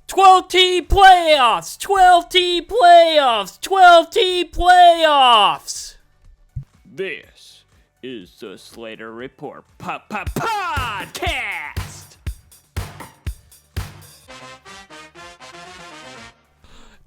12-team playoffs! 12-team playoffs! 12-team playoffs! This is the Slater Report podcast!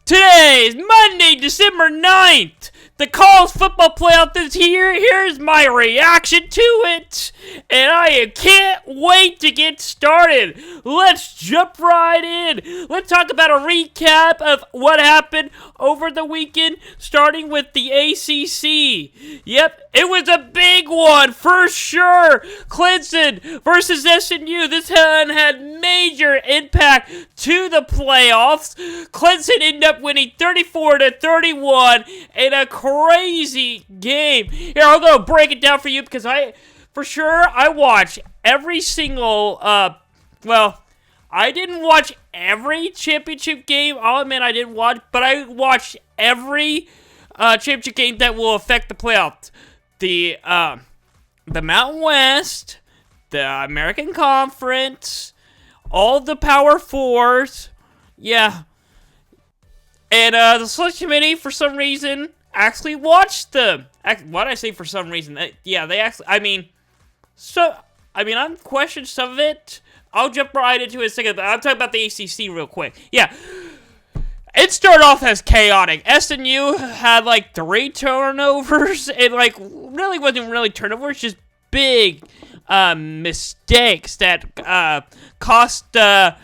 Today is Monday, December 9th. The college football playoff is here. Here's my reaction to it. And I can't wait to get started. Let's jump right in. Let's talk about a recap of what happened over the weekend, starting with the ACC. Yep, it was a big one for sure. Clemson versus SMU. This one had major impact to the playoffs. Clemson ended up winning 34-31 in a crazy game. Here, I'm going to break it down for you because I watched every single, I didn't watch every championship game. I'll admit I didn't watch, but I watched every championship game that will affect the playoffs. The Mountain West, the American Conference, all the Power Fours, yeah. And the selection committee, for some reason, actually watched them. Why did I say for some reason? They actually, I'm questioning some of it. I'll jump right into it in a second, but I'm talking about the ACC real quick. Yeah. It started off as chaotic. SMU had, 3 turnovers. It, really wasn't really turnovers, just big mistakes that cost them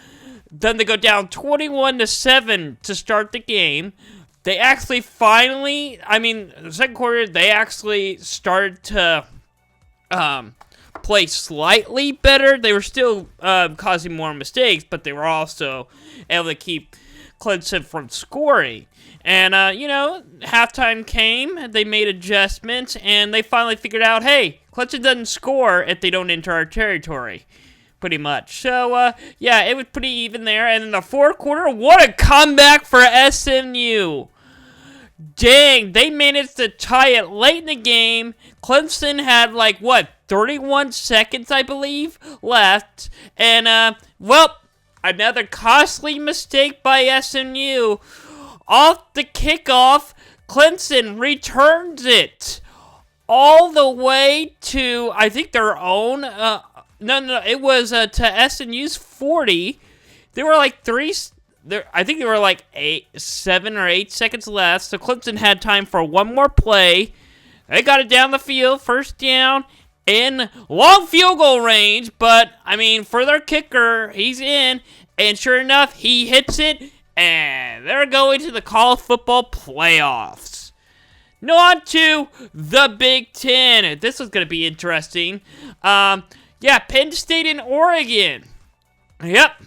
to go down 21-7 to start the game. They actually the second quarter, they actually started to play slightly better. They were still causing more mistakes, but they were also able to keep Clemson from scoring. And, halftime came, they made adjustments, and they finally figured out, hey, Clemson doesn't score if they don't enter our territory. Pretty much. So, it was pretty even there. And in the fourth quarter, what a comeback for SMU. Dang, they managed to tie it late in the game. Clemson had, 31 seconds, I believe, left. And, another costly mistake by SMU. Off the kickoff, Clemson returns it all the way to, I think, their own, it was to SMU's 40. There were I think there were 7 or 8 seconds left, so Clemson had time for one more play. They got it down the field, first down, in long field goal range, but, for their kicker, he's in, and sure enough, he hits it, and they're going to the college football playoffs. Now on to the Big Ten. This was going to be interesting. Penn State and Oregon. Yep.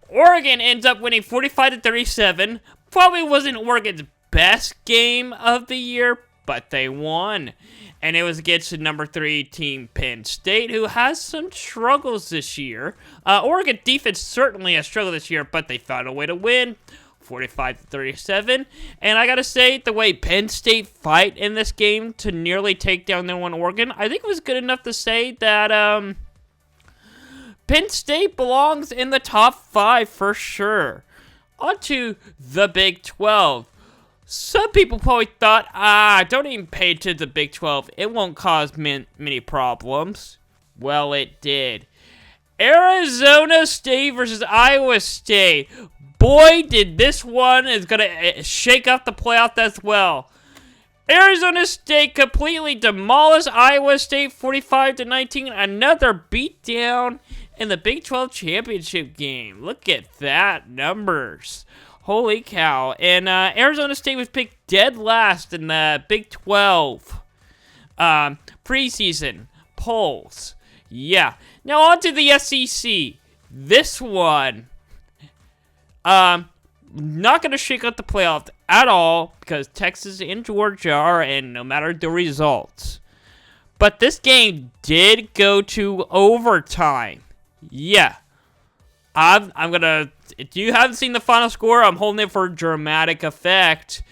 Oregon ends up winning 45-37. Probably wasn't Oregon's best game of the year, but they won. And it was against the number 3 team, Penn State, who has some struggles this year. Oregon defense certainly has struggled this year, but they found a way to win, 45-37. And I gotta say, the way Penn State fight in this game to nearly take down their one Oregon, I think it was good enough to say that Penn State belongs in the top 5 for sure. On to the Big 12. Some people probably thought, don't even pay to the Big 12. It won't cause many problems. Well, it did. Arizona State versus Iowa State. Boy, did this one is going to shake up the playoff as well. Arizona State completely demolished Iowa State 45-19. Another beatdown in the Big 12 championship game. Look at that numbers. Holy cow. And Arizona State was picked dead last in the Big 12 preseason polls. Yeah. Now on to the SEC. This one, not going to shake up the playoff at all because Texas and Georgia are in no matter the results. But this game did go to overtime. Yeah. I'm going to... If you haven't seen the final score, I'm holding it for dramatic effect.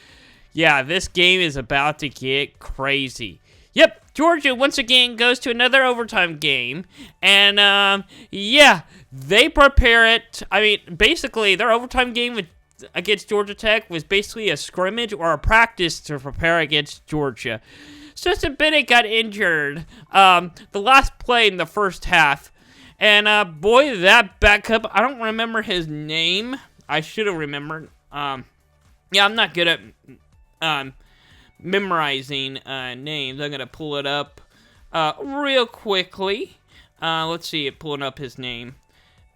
Yeah, this game is about to get crazy. Yep, Georgia once again goes to another overtime game, and yeah, they prepare it. I mean, basically, their overtime game against Georgia Tech was basically a scrimmage or a practice to prepare against Georgia. Stetson Bennett got injured the last play in the first half, and boy, that backup, I don't remember his name. I should have remembered. Yeah, I'm not good at memorizing names. I'm going to pull it up real quickly. Let's see, pulling up his name.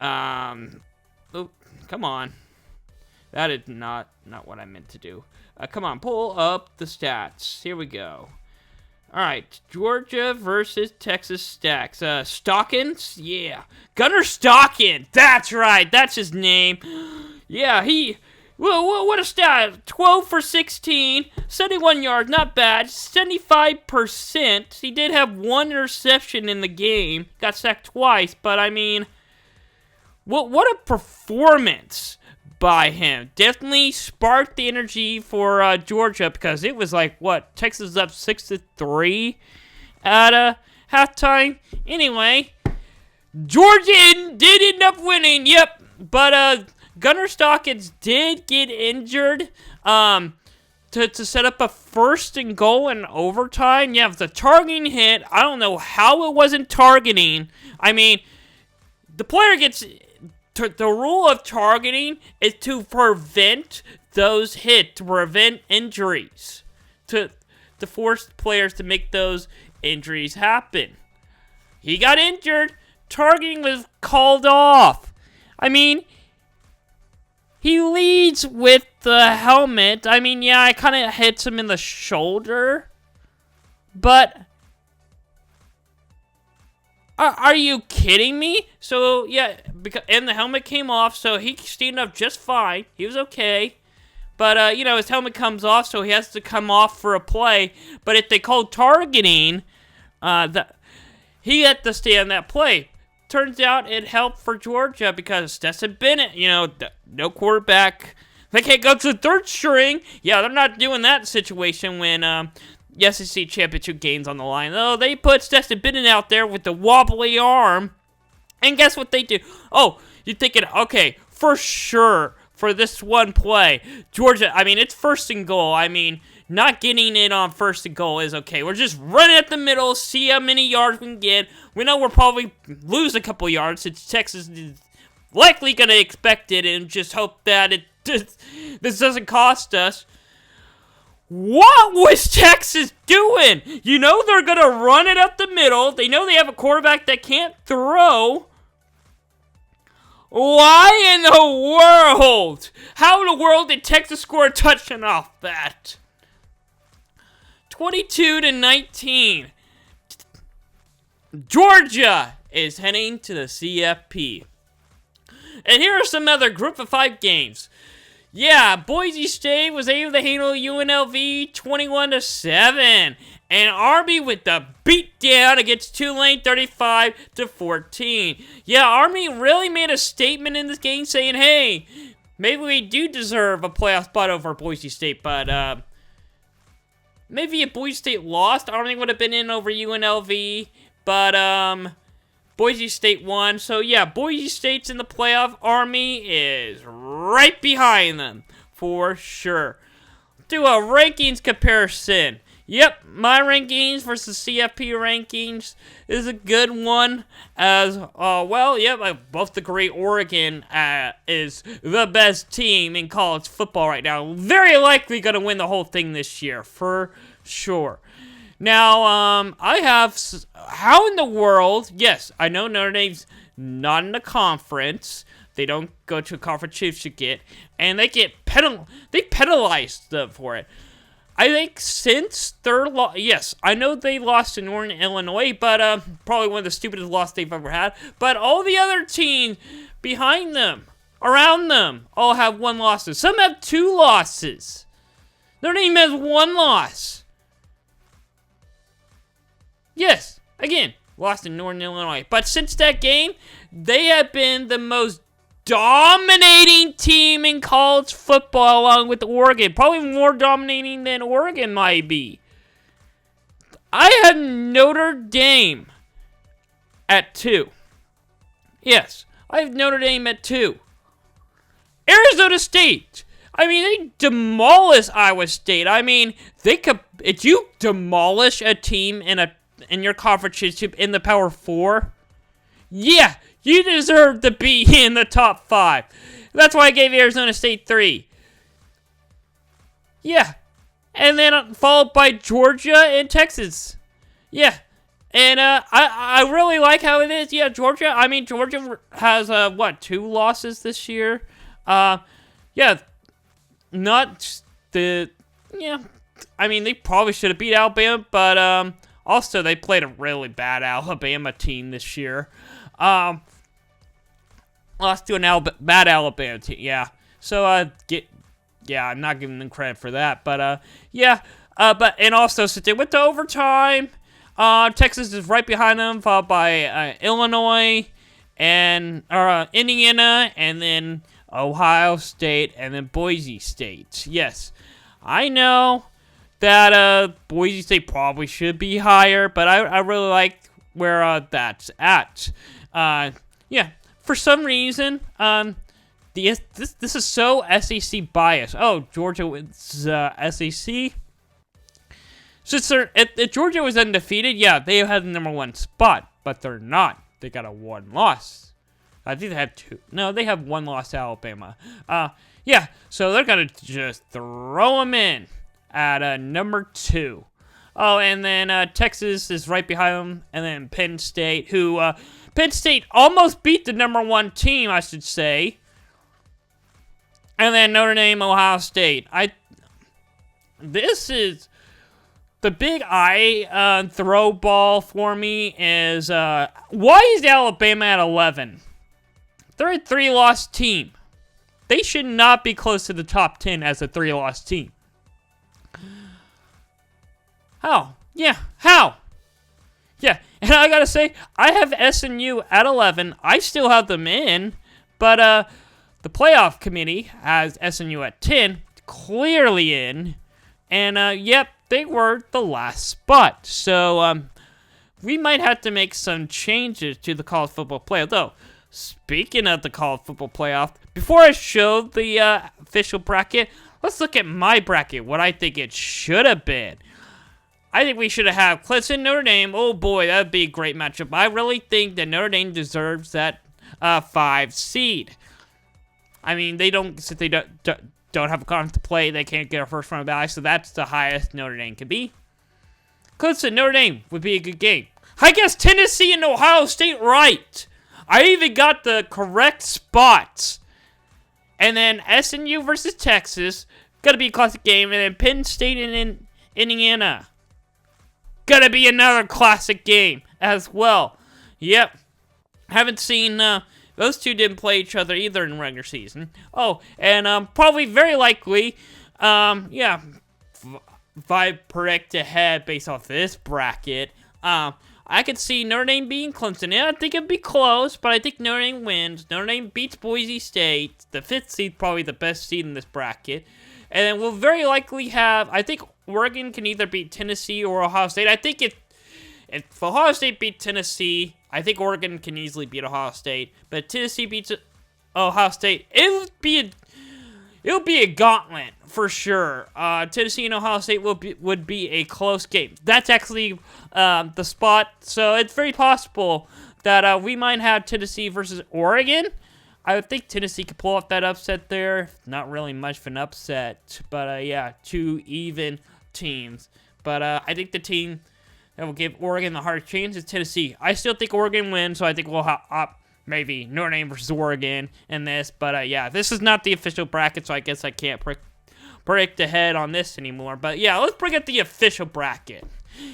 Oh, come on. That is not what I meant to do. Come on, pull up the stats. Here we go. All right, Georgia versus Texas Stacks. Stockens? Yeah. Gunnar Stockens. That's right. That's his name. Yeah, well, what a stat. 12 for 16, 71 yards. Not bad. 75%. He did have one interception in the game. Got sacked twice, but I mean, what a performance by him. Definitely sparked the energy for Georgia, because it was like, what, Texas up 6-3 at halftime. Anyway, Georgia did end up winning, yep, but Gunnar Stockens did get injured to set up a 1st and goal in overtime. Yeah, it was a targeting hit. I don't know how it wasn't targeting. I mean, the player gets... The rule of targeting is to prevent those hits, to prevent injuries, to force players to make those injuries happen. He got injured. Targeting was called off. I mean, he leads with the helmet. I mean, yeah, I kind of hits him in the shoulder, but... Are you kidding me? So, yeah, and the helmet came off, so he stayed up just fine. He was okay. But, you know, his helmet comes off, so he has to come off for a play. But if they called targeting, he had to stay on that play. Turns out it helped for Georgia because Stetson Bennett, you know, no quarterback. They can't go to the 3rd string. Yeah, they're not doing that situation when... the SEC championship game's on the line. Oh, they put Stetson Bennett out there with the wobbly arm. And guess what they do? Oh, you're thinking, okay, for sure, for this one play, Georgia, I mean, it's 1st and goal. I mean, not getting it on 1st and goal is okay. We're just running at the middle, see how many yards we can get. We know we'll probably lose a couple yards since Texas is likely going to expect it and just hope that this doesn't cost us. What was Texas doing? You know they're going to run it up the middle. They know they have a quarterback that can't throw. Why in the world? How in the world did Texas score a touchdown off that? 22-19. Georgia is heading to the CFP. And here are some other Group of 5 games. Yeah, Boise State was able to handle UNLV 21-7. And Army with the beatdown against Tulane 35-14. Yeah, Army really made a statement in this game saying, hey, maybe we do deserve a playoff spot over Boise State. But maybe if Boise State lost, Army would have been in over UNLV. But Boise State won. So yeah, Boise State's in the playoff. Army is right behind them for sure. Do a rankings comparison. Yep, my rankings versus CFP rankings is a good one. As well, yep, I both agree Oregon is the best team in college football right now. Very likely going to win the whole thing this year for sure. Now, I have, how in the world, yes, I know Notre Dame's not in the conference. They don't go to a conference championship, and they get penalized them for it. I think since their loss, yes, I know they lost to Northern Illinois, but probably one of the stupidest losses they've ever had. But all the other teams behind them, around them, all have 1 loss. Some have 2 losses. Notre Dame has 1 loss. Yes, again, lost in Northern Illinois. But since that game, they have been the most dominating team in college football along with Oregon. Probably more dominating than Oregon might be. I have Notre Dame at 2. Yes, I have Notre Dame at 2. Arizona State. I mean, they demolished Iowa State. I mean, they could. If you demolish a team in your conference championship in the Power 4, yeah, you deserve to be in the top 5. That's why I gave Arizona State 3. Yeah, and then followed by Georgia and Texas. Yeah. And I really like how it is. Yeah, Georgia. I mean, Georgia has 2 losses this year. Yeah, not the. Yeah, I mean they probably should have beat Alabama, but also they played a really bad Alabama team this year. Lost to an bad Alabama team. Yeah, so yeah, I'm not giving them credit for that, but yeah, but and also since they went to overtime. Texas is right behind them, followed by Illinois and Indiana, and then Ohio State, and then Boise State. Yes, I know that Boise State probably should be higher, but I really like where that's at. Yeah, for some reason, this is so SEC biased. Oh, Georgia wins SEC. Since if Georgia was undefeated, yeah, they had the number 1 spot, but they're not. They got a 1 loss. I think they have 2. No, they have 1 loss to Alabama. Yeah, so they're gonna just throw them in at number 2. Oh, and then Texas is right behind them, and then Penn State, who Penn State almost beat the number 1 team, I should say. And then Notre Dame, Ohio State. This is. The big eye throw ball for me is, why is Alabama at 11? They're a 3-loss team. They should not be close to the top 10 as a 3-loss team. How? Yeah, how? Yeah, and I gotta say, I have SNU at 11. I still have them in, but the playoff committee has SNU at 10, clearly in, and yep, they were the last spot. So, we might have to make some changes to the college football playoff. Though, speaking of the college football playoff, before I show the official bracket, let's look at my bracket, what I think it should have been. I think we should have had Clemson, Notre Dame. Oh boy, that would be a great matchup. I really think that Notre Dame deserves that 5 seed. I mean, since they don't have a conference to play, they can't get a first round bye, so that's the highest Notre Dame can be. Clemson, Notre Dame would be a good game. I guess Tennessee and Ohio State right. I even got the correct spots. And then SNU versus Texas, gonna be a classic game. And then Penn State and Indiana, gonna be another classic game as well. Yep, haven't seen. Those two didn't play each other either in regular season. Oh, and probably very likely, yeah, if I predict ahead based off this bracket, I could see Notre Dame beating Clemson. And I think it'd be close, but I think Notre Dame wins. Notre Dame beats Boise State. The 5th seed, probably the best seed in this bracket. And then we'll very likely have, I think Oregon can either beat Tennessee or Ohio State. I think if Ohio State beat Tennessee, I think Oregon can easily beat Ohio State. But if Tennessee beats Ohio State, it would be a gauntlet for sure. Tennessee and Ohio State would be a close game. That's actually the spot. So it's very possible that we might have Tennessee versus Oregon. I would think Tennessee could pull off that upset there. Not really much of an upset, but yeah, 2 even teams. But I think the team that will give Oregon the hardest chance is Tennessee. I still think Oregon wins, so I think we'll have maybe Notre Dame versus Oregon in this. But yeah, this is not the official bracket, so I guess I can't predict ahead on this anymore. But yeah, let's bring up the official bracket.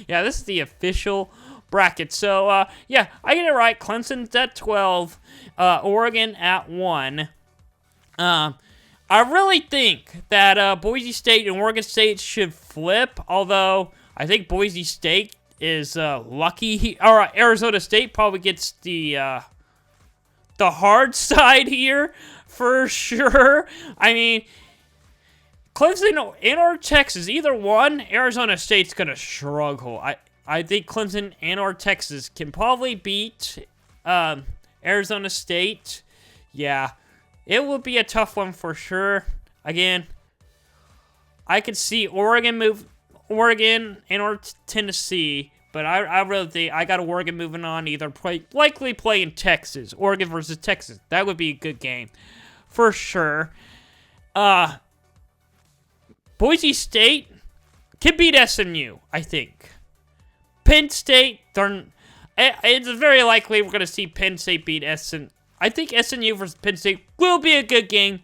Yeah, this is the official bracket. So yeah, I get it right. Clemson's at 12, Oregon at 1. I really think that Boise State and Oregon State should flip, although I think Boise State is lucky. Or Arizona State probably gets the hard side here for sure. I mean, Clemson or Texas, either one, Arizona State's gonna struggle. I think Clemson and or Texas can probably beat Arizona State. Yeah, it will be a tough one for sure. Again, I could see Oregon and or Tennessee, but I really think I got Oregon moving on. Likely play in Texas. Oregon versus Texas. That would be a good game for sure. Boise State can beat SMU, I think. Penn State, it's very likely we're going to see Penn State beat SMU. I think SMU versus Penn State will be a good game,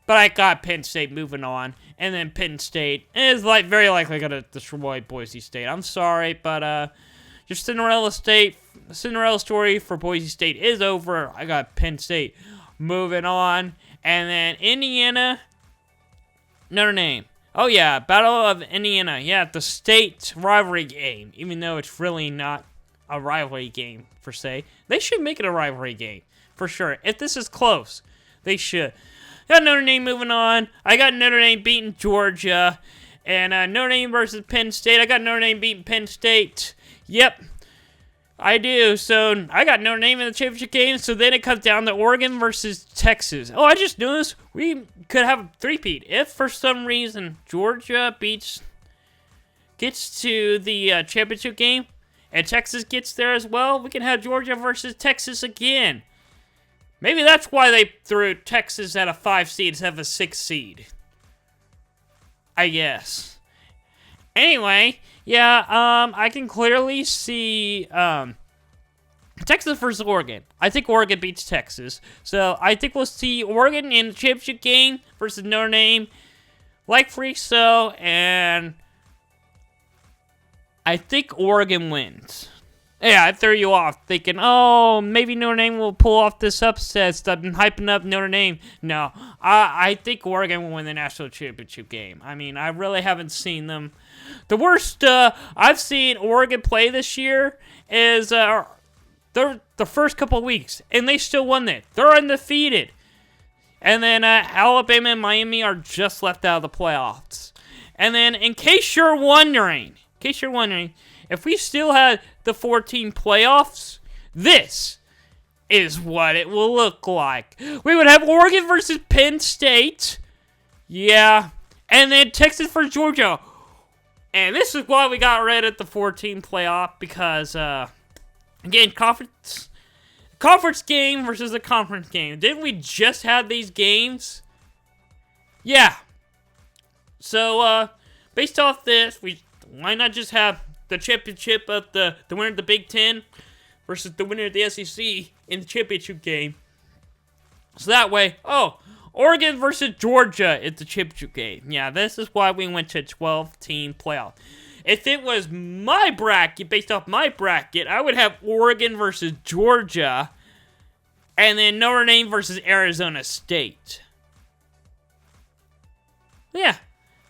but I got Penn State moving on. And then Penn State is very likely going to destroy Boise State. I'm sorry, but your Cinderella story for Boise State is over. I got Penn State moving on. And then Indiana, Notre Dame. Oh, yeah, Battle of Indiana. Yeah, the state rivalry game, even though it's really not a rivalry game, per se. They should make it a rivalry game, for sure. If this is close, they should. Got Notre Dame moving on. I got Notre Dame beating Georgia. And Notre Dame versus Penn State. I got Notre Dame beating Penn State. Yep. I do. So I got Notre Dame in the championship game. So then it comes down to Oregon versus Texas. Oh, I just noticed we could have a three-peat. If for some reason Georgia gets to the championship game and Texas gets there as well, we can have Georgia versus Texas again. Maybe that's why they threw Texas at a 5 seed instead of a 6 seed. I guess. Anyway, yeah, I can clearly see Texas versus Oregon. I think Oregon beats Texas. So I think we'll see Oregon in the championship game versus Notre Dame. Likely so, and I think Oregon wins. Yeah, I threw you off thinking, oh, maybe Notre Dame will pull off this upset. Stop hyping up Notre Dame. No, I think Oregon will win the national championship game. I mean, I really haven't seen them. The worst I've seen Oregon play this year is the first couple of weeks, and they still won it. They're undefeated. And then Alabama and Miami are just left out of the playoffs. And then, in case you're wondering, if we still had the 14 playoffs, this is what it will look like. We would have Oregon versus Penn State. Yeah. And then Texas versus Georgia. And this is why we got rid of the 14 playoff, because, again, conference game versus a conference game. Didn't we just have these games? Yeah. So, based off this, why not just have the championship of the winner of the Big Ten versus the winner of the SEC in the championship game? So that way, Oregon versus Georgia is the championship game. Yeah, this is why we went to a 12-team playoff. If it was my bracket, based off my bracket, I would have Oregon versus Georgia, and then Notre Dame versus Arizona State. Yeah,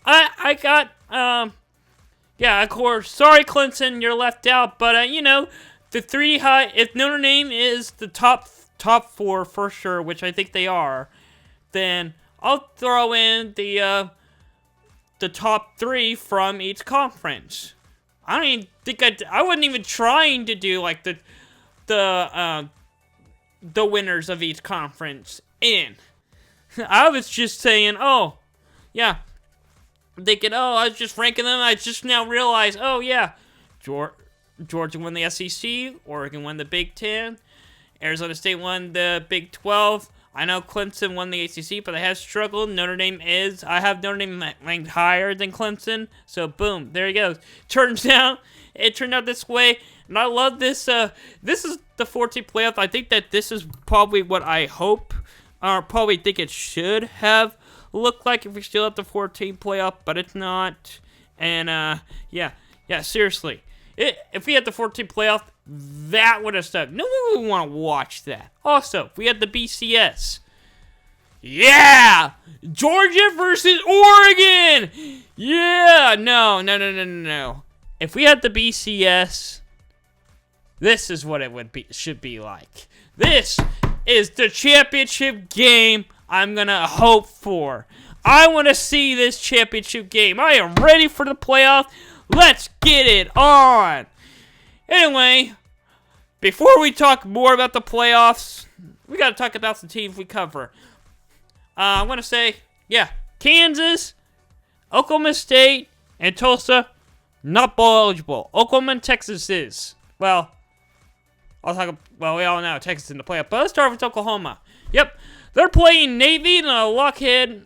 I got, yeah, of course, sorry, Clemson, you're left out, but, the three high, if Notre Dame is the top 4 for sure, which I think they are, then I'll throw in the top 3 from each conference. I don't even think I wasn't even trying to do like the winners of each conference in. I was just saying, oh, yeah, thinking, I was just ranking them. I just now realized, oh yeah, Georgia won the SEC, Oregon won the Big Ten, Arizona State won the Big 12. I know Clemson won the ACC, but they have struggled. I have Notre Dame ranked higher than Clemson. So, boom, there he goes. It turned out this way, and I love this. This is the 14th playoff. I think that this is probably what I hope, or probably think it should have looked like if we still have the 14th playoff, but it's not. And, yeah, seriously. If we had the 14th playoff, that would have stuck. No one would want to watch that. Also, if we had the BCS. Yeah! Georgia versus Oregon! Yeah! No. If we had the BCS, this is what it should be like. This is the championship game I'm going to hope for. I want to see this championship game. I am ready for the playoff. Let's get it on. Anyway, before we talk more about the playoffs, we got to talk about some teams we cover. I'm going to say, yeah, Kansas, Oklahoma State, and Tulsa, not bowl eligible. Oklahoma and Texas is. Well, we all know Texas in the playoff, but let's start with Oklahoma. Yep, they're playing Navy in the Lockheed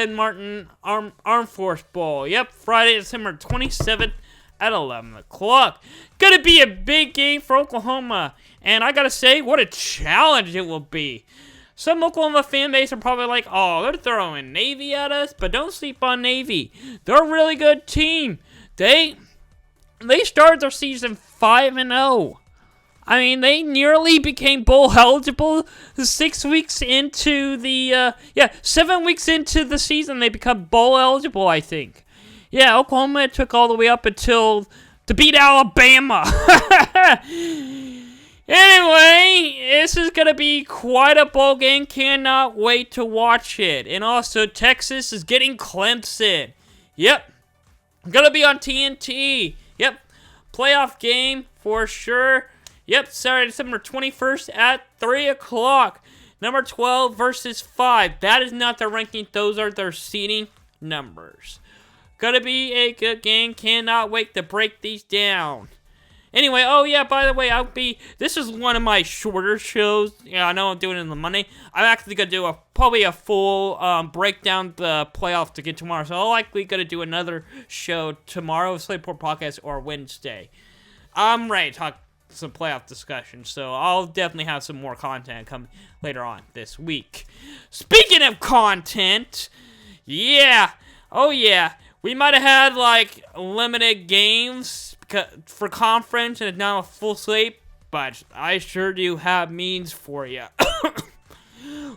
Martin Armed Force Bowl. Yep, Friday, December 27th at 11 o'clock. Gonna be a big game for Oklahoma, and I gotta say, what a challenge it will be. Some Oklahoma fan base are probably like, oh, they're throwing Navy at us, but don't sleep on Navy. They're a really good team. They started their season 5-0. I mean, they nearly became bowl eligible 7 weeks into the season. They become bowl eligible, I think. Yeah, Oklahoma took all the way up to beat Alabama. Anyway, this is going to be quite a bowl game. Cannot wait to watch it. And also, Texas is getting Clemson. Yep. Going to be on TNT. Yep. Playoff game for sure. Yep, Saturday, December 21st at 3 o'clock. Number 12 versus 5. That is not their ranking. Those are their seeding numbers. Gonna be a good game. Cannot wait to break these down. Anyway, oh yeah, by the way, this is one of my shorter shows. Yeah, I know I'm doing it in the Monday. I'm actually gonna do probably a full breakdown the playoffs to get tomorrow. So I'm likely gonna do another show tomorrow, Slater podcast, or Wednesday. I'm ready to talk some playoff discussion, so I'll definitely have some more content coming later on this week. Speaking of content, yeah, oh yeah, we might have had like limited games for conference and not a full slate, but I sure do have means for you.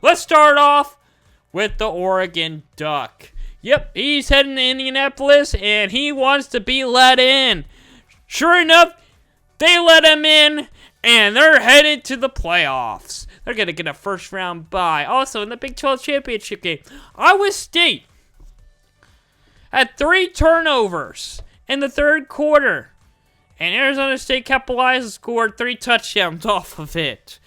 Let's start off with the Oregon Duck. Yep, he's heading to Indianapolis and he wants to be let in. Sure enough, they let him in and they're headed to the playoffs. They're going to get a first round bye. Also, in the Big 12 championship game, Iowa State had 3 turnovers in the third quarter. And Arizona State capitalized and scored 3 touchdowns off of it.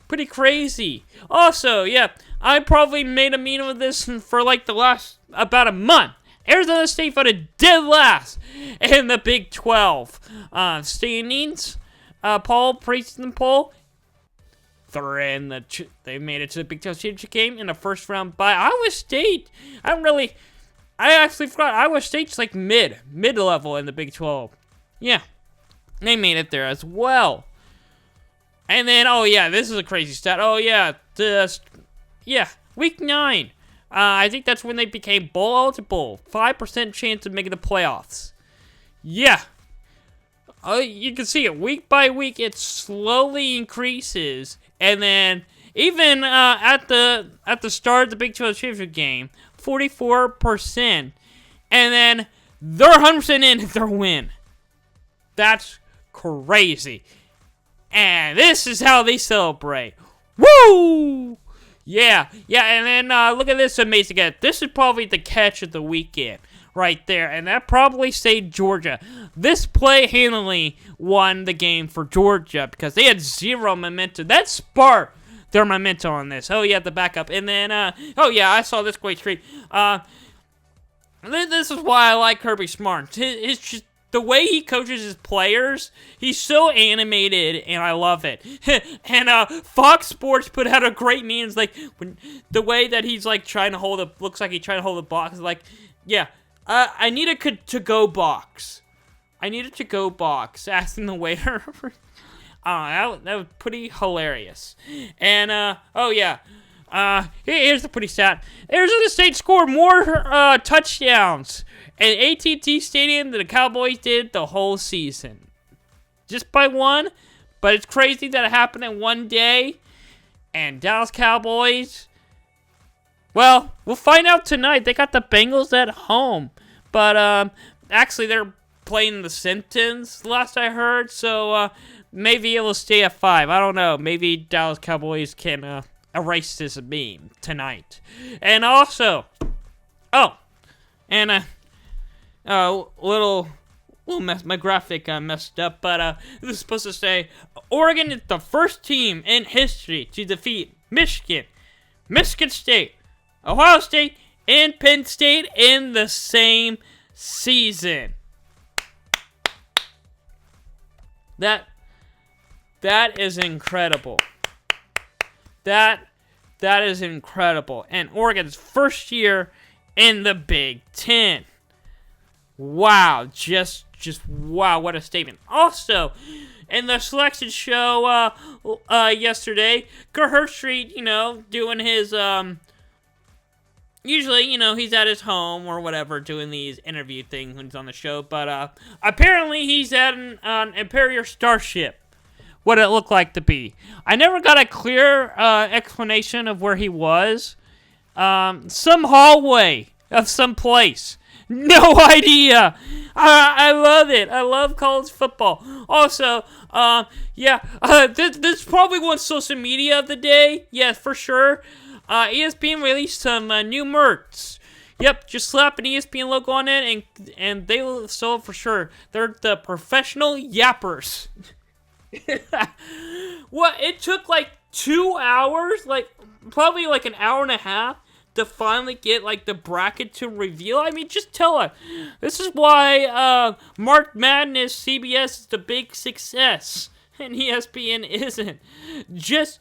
Pretty crazy. Also, yeah, I probably made a meme of this for like the last about a month. Arizona State voted dead last in the Big 12 standings. Preseason poll. They made it to the Big 12 championship game in the first round by Iowa State. I actually forgot Iowa State's like mid-level in the Big 12. Yeah. They made it there as well. And then, oh yeah, this is a crazy stat. Oh yeah, week 9. I think that's when they became bowl eligible. 5% chance of making the playoffs. Yeah. You can see it week by week. It slowly increases, and then even at the start of the Big 12 championship game, 44%, and then they're 100% in if they win. That's crazy. And this is how they celebrate. Woo! Yeah, and then look at this amazing game. This is probably the catch of the weekend right there, and that probably saved Georgia. This play handily won the game for Georgia because they had 0 momentum. That sparked their momentum on this. Oh, yeah, the backup. And then, oh, yeah, I saw this great tweet. This is why I like Kirby Smart. The way he coaches his players, he's so animated, and I love it. And Fox Sports put out a great meme. It's like the way that he's like trying to hold looks like he's trying to hold the box. Like, yeah, I need a to-go box. I need a to-go box. Asking the waiter. That was pretty hilarious. And oh yeah. Here's the pretty stat. Arizona State scored more touchdowns at AT&T Stadium than the Cowboys did the whole season. Just by 1, but it's crazy that it happened in one day. And Dallas Cowboys, well, we'll find out tonight. They got the Bengals at home. But actually, they're playing the Sentence, last I heard. So maybe it will stay at 5. I don't know. Maybe Dallas Cowboys can erase this meme tonight. And also, little Well, my graphic messed up, but this is supposed to say Oregon is the first team in history to defeat Michigan, Michigan State, Ohio State, and Penn State in the same season. That is incredible. That is incredible. And Oregon's first year in the Big Ten. Wow, just wow, what a statement. Also, in the selection show yesterday, Kurt Herbstreit, doing his usually, he's at his home or whatever doing these interview things when he's on the show, but apparently he's at an Imperial Starship. What it looked like to be. I never got a clear explanation of where he was. Some hallway of some place. No idea. I love it. I love college football. Also, this probably was social media of the day. Yes, for sure. ESPN released some new merch. Yep, just slap an ESPN logo on it, and they will sell it for sure. They're the professional yappers. What? It took like 2 hours, probably like an hour and a half, to finally get the bracket to reveal. I mean, just tell us. This is why March Madness CBS is the big success and ESPN isn't. Just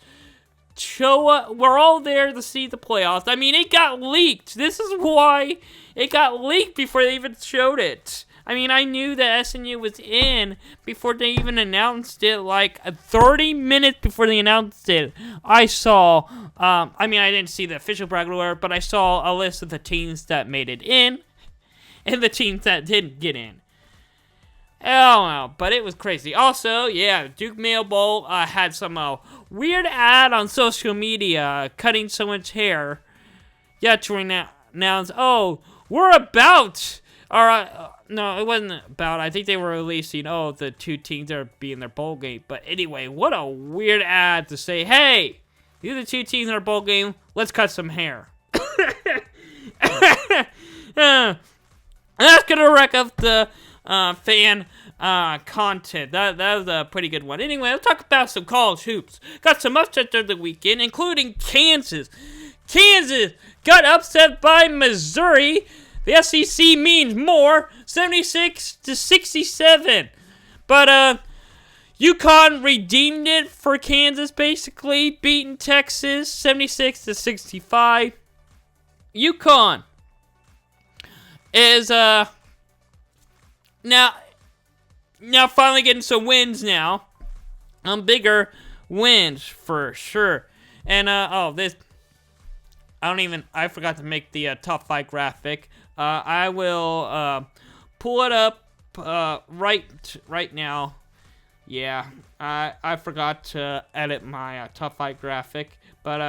show up. We're all there to see the playoffs. I mean, it got leaked. This is why it got leaked before they even showed it. I mean, I knew that SNU was in before they even announced it, 30 minutes before they announced it. I saw, I didn't see the official bracket order, but I saw a list of the teams that made it in and the teams that didn't get in. Oh, no, but it was crazy. Also, yeah, Duke Mayo Bowl had some weird ad on social media cutting someone's hair. Yeah, to announce, we're about... no, it wasn't about. I think they were releasing, the two teams that are being their bowl game. But anyway, what a weird ad to say, hey, these are the two teams in our bowl game. Let's cut some hair. That's gonna wreck up the fan content. That was a pretty good one. Anyway, let's talk about some college hoops. Got some upsets over the weekend, including Kansas. Kansas got upset by Missouri. The SEC means more, 76-67. But UConn redeemed it for Kansas, basically, beating Texas 76-65. UConn is now finally getting some wins now. Bigger wins for sure. And I forgot to make the top 5 graphic. I will pull it up right now. Yeah, I forgot to edit my top 5 graphic, but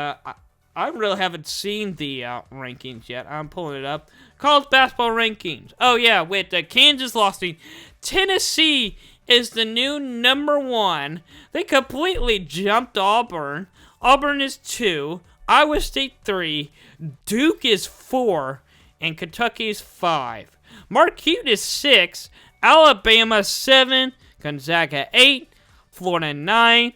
I really haven't seen the rankings yet. I'm pulling it up. College basketball rankings. Oh yeah, with Kansas losing, Tennessee is the new number 1. They completely jumped Auburn. Auburn is 2. Iowa State 3. Duke is 4. And Kentucky is 5. Marquette is 6. Alabama 7. Gonzaga 8. Florida 9.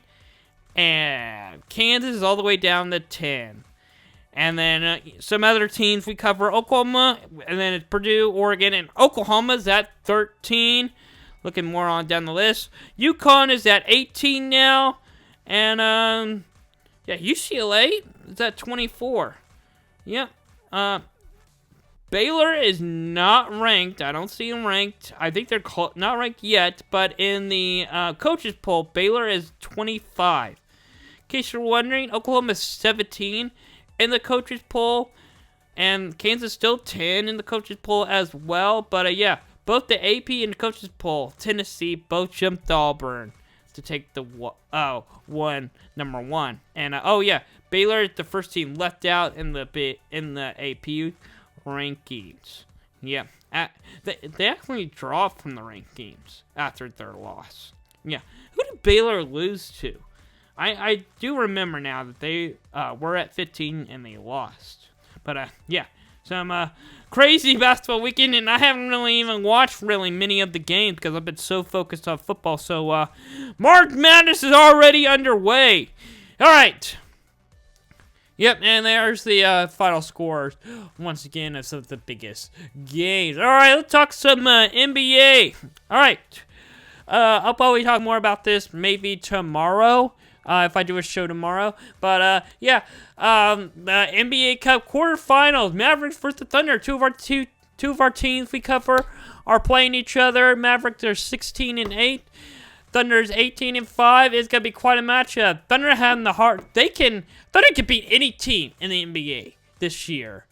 And Kansas is all the way down to 10. And then some other teams we cover. Oklahoma. And then it's Purdue, Oregon. And Oklahoma's at 13. Looking more on down the list. UConn is at 18 now. And UCLA is at 24. Yep. Baylor is not ranked. I don't see them ranked. I think they're not ranked yet, but in the coaches poll, Baylor is 25. In case you're wondering, Oklahoma is 17 in the coaches poll, and Kansas still 10 in the coaches poll as well. But both the AP and the coaches poll, Tennessee both jumped Auburn to take the number 1. And Baylor is the first team left out in the AP rankings. Yeah, they actually dropped from the rankings after their loss. Yeah, who did Baylor lose to? I do remember now that they were at 15 and they lost. But some crazy basketball weekend, and I haven't really even watched really many of the games because I've been so focused on football. So, March Madness is already underway. All right. Yep, and there's the final scores once again of some of the biggest games. All right, let's talk some NBA. All right. I'll probably talk more about this maybe tomorrow, if I do a show tomorrow. But, yeah, the NBA Cup quarterfinals, Mavericks versus the Thunder. Two of our teams we cover are playing each other. Mavericks are 16-8. Thunder's 18-5. It's gonna be quite a matchup. Thunder having the heart. Thunder can beat any team in the NBA this year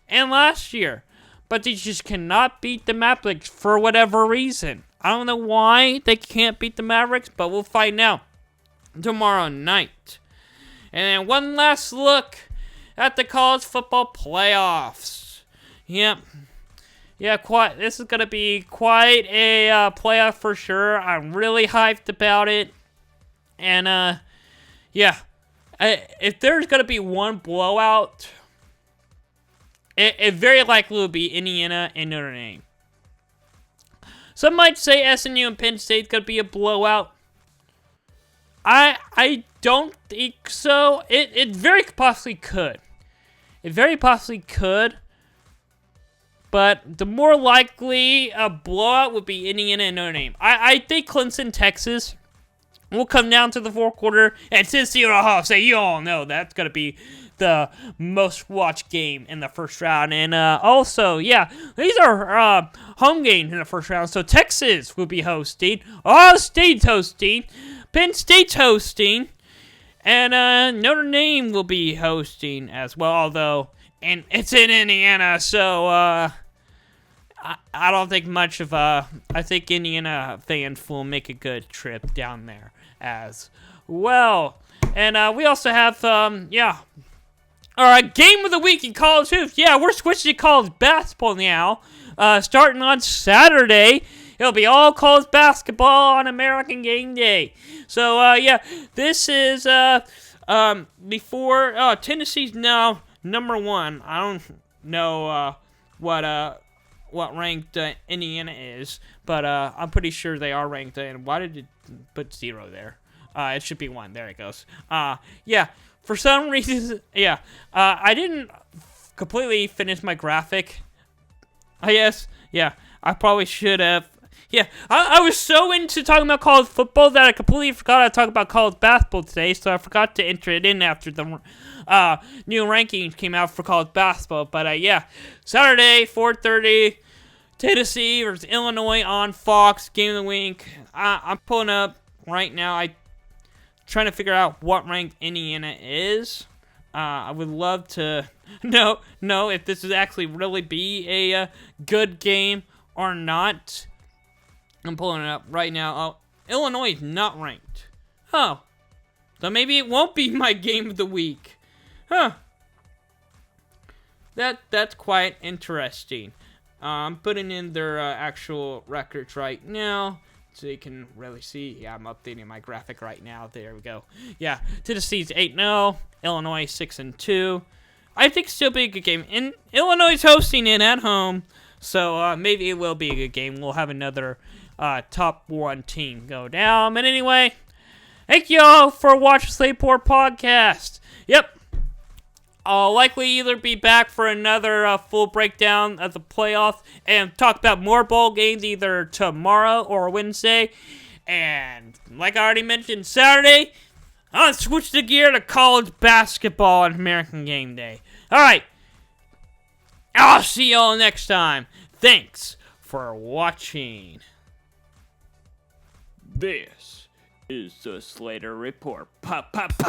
and last year, but they just cannot beat the Mavericks for whatever reason. I don't know why they can't beat the Mavericks, but we'll find out tomorrow night. And then one last look at the college football playoffs. Yep. Yeah, this is going to be quite a playoff for sure. I'm really hyped about it. And, yeah. If there's going to be one blowout, it very likely will be Indiana and Notre Dame. Some might say SMU and Penn State's going to be a blowout. I don't think so. It very possibly could. It very possibly could. But the more likely a blowout would be Indiana and Notre Dame. I think Clemson, Texas will come down to the fourth quarter. And since you say you all know that's going to be the most watched game in the first round. And also, yeah, these are home games in the first round. So Texas will be hosting. Ohio State's hosting. Penn State's hosting. And Notre Dame will be hosting as well. Although... and it's in Indiana, so I don't think much of I think Indiana fans will make a good trip down there as well. And we also have, yeah. All right, game of the week in college hoops. Yeah, we're switching to college basketball now. Starting on Saturday, it'll be all college basketball on American Game Day. So, yeah, this is before Tennessee's now number one. I don't know what ranked Indiana is, but I'm pretty sure they are ranked. And why did it put 0 there? It should be 1. There it goes. Yeah. For some reason, yeah. I didn't completely finish my graphic. I guess. Yeah. I probably should have. Yeah, I was so into talking about college football that I completely forgot to talk about college basketball today, so I forgot to enter it in after the new rankings came out for college basketball. But, yeah, Saturday, 4:30, Tennessee versus Illinois on Fox, game of the week. I'm pulling up right now. I'm trying to figure out what rank Indiana is. I would love to know if this would actually really be a good game or not. I'm pulling it up right now. Oh, Illinois is not ranked. Oh. So maybe it won't be my game of the week. Huh. That's quite interesting. I'm putting in their actual records right now so you can really see. Yeah, I'm updating my graphic right now. There we go. Yeah, Tennessee's 8-0. Illinois 6-2. I think still be a good game. And Illinois is hosting it at home. So maybe it will be a good game. We'll have another top 1 team go down. But anyway, thank you all for watching Slater Podcast. Yep. I'll likely either be back for another full breakdown of the playoffs and talk about more bowl games either tomorrow or Wednesday. And like I already mentioned, Saturday, I'll switch the gear to college basketball on American Game Day. All right. I'll see y'all next time. Thanks for watching. This is the Slater Report Podcast.